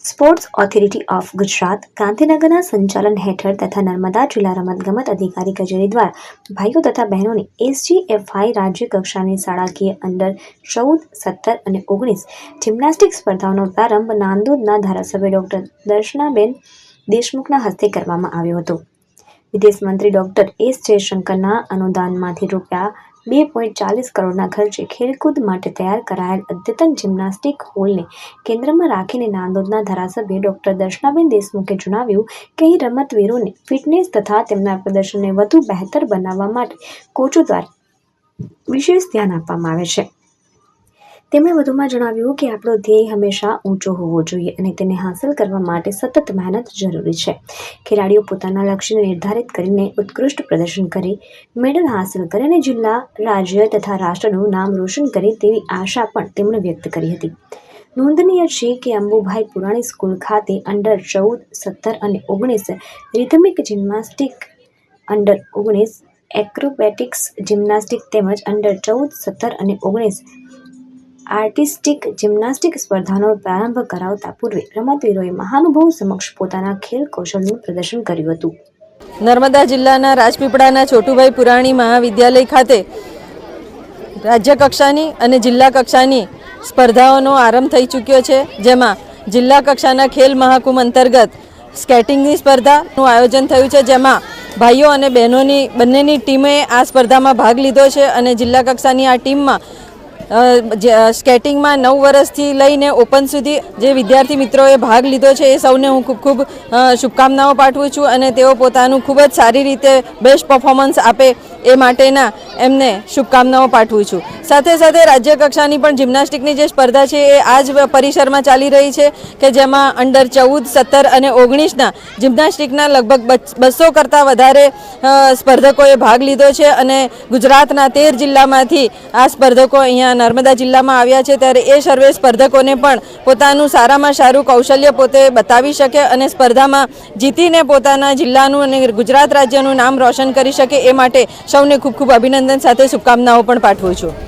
Sports authority of Gujarat ગાંધીનગરના સંચાલન હેઠળ તથા નર્મદા જિલ્લા રમતગમત અધિકારી કચેરી દ્વારા ભાઈઓ તથા બહેનોને SGFI રાજ્ય કક્ષાની શાળાકીય અંડર 14, 17 અને 19 જિમ્નાસ્ટિક સ્પર્ધાઓનો પ્રારંભ નાંદોદના ધારાસભ્ય ડોક્ટર દર્શનાબેન દેશમુખના હસ્તે કરવામાં આવ્યો હતો. વિદેશ મંત્રી ડોક્ટર S જયશંકરના અનુદાનમાંથી રૂપિયા 2.40 કરોડના ખર્ચે ખેલકૂદ માટે તૈયાર કરાયેલ અદ્યતન જિમ્નાસ્ટિક હોલને કેન્દ્રમાં રાખીને નાંદોદના ધારાસભ્ય ડોક્ટર દર્શનાબેન દેશમુખે જણાવ્યું કે અહીં રમતવીરોને ફિટનેસ તથા તેમના પ્રદર્શનને વધુ બહેતર બનાવવા માટે કોચો દ્વારા વિશેષ ધ્યાન આપવામાં આવે છે. તેમણે વધુમાં જણાવ્યું કે આપણો ધ્યેય હંમેશા ઊંચો હોવો જોઈએ અને તેને હાંસલ કરવા માટે સતત મહેનત જરૂરી છે. ખેલાડીઓ પોતાના લક્ષ્યને નિર્ધારિત કરીને ઉત્કૃષ્ટ પ્રદર્શન કરે, મેડલ હાંસલ કરે અને જિલ્લા, રાજ્ય તથા રાષ્ટ્રનું નામ રોશન કરે તેવી આશા પણ તેમણે વ્યક્ત કરી હતી. નોંધનીય છે કે અંબુભાઈ પુરાણી સ્કૂલ ખાતે અંડર 14, 17 અને 19 રિધમિક જિમ્નાસ્ટિક, અંડર 19 એક્રોબેટિક્સ જિમ્નાસ્ટિક તેમજ અંડર 14, 17 અને 19 આર્ટિસ્ટિક જિમ્નાસ્ટિક સ્પર્ધાનો પ્રારંભ કરાવતા પૂર્વે રમતવીરોએ મહાનુભાવો સમક્ષ પોતાના ખેલ કૌશલનું પ્રદર્શન કર્યું હતું. નર્મદા જિલ્લાના રાજપીપળાના છોટુભાઈ પુરાણી મહાવિદ્યાલય ખાતે રાજ્ય કક્ષાની અને જિલ્લા કક્ષાની સ્પર્ધાઓનો આરંભ થઈ ચૂક્યો છે, જેમાં જિલ્લા કક્ષાના ખેલ મહાકુંભ અંતર્ગત સ્કેટિંગની સ્પર્ધાનું આયોજન થયું છે, જેમાં ભાઈઓ અને બહેનોની બંનેની ટીમે આ સ્પર્ધામાં ભાગ લીધો છે અને જિલ્લા કક્ષાની આ ટીમમાં સ્કેટિંગમાં 9 વર્ષથી લઈને ઓપન સુધી જે વિદ્યાર્થી મિત્રોએ ભાગ લીધો છે એ સૌને હું ખૂબ શુભકામનાઓ પાઠવું છું અને તેઓ પોતાનું ખૂબ જ સારી રીતે બેસ્ટ પરફોર્મન્સ આપે એ માટેના એમને શુભકામનાઓ પાઠવું છું. સાથે સાથે રાજ્ય કક્ષાની પણ જિમ્નાસ્ટિકની જે સ્પર્ધા છે એ આ જ પરિસરમાં ચાલી રહી છે કે જેમાં અંડર 14, 17 અને 19ના જિમ્નાસ્ટિકના લગભગ 200 કરતાં વધારે સ્પર્ધકોએ ભાગ લીધો છે અને ગુજરાતના 13 જિલ્લામાંથી આ સ્પર્ધકો અહીંયા નર્મદા જિલ્લામાં આવ્યા છે. ત્યારે એ સર્વે સ્પર્ધકોને પણ પોતાનું સારામાં સારું કૌશલ્ય પોતે બતાવી શકે અને સ્પર્ધામાં જીતીને પોતાના જિલ્લાનું અને ગુજરાત રાજ્યનું નામ રોશન કરી શકે એ માટે સૌને ખૂબ ખૂબ અભિનંદન સાથે શુભકામનાઓ પણ પાઠવું છું.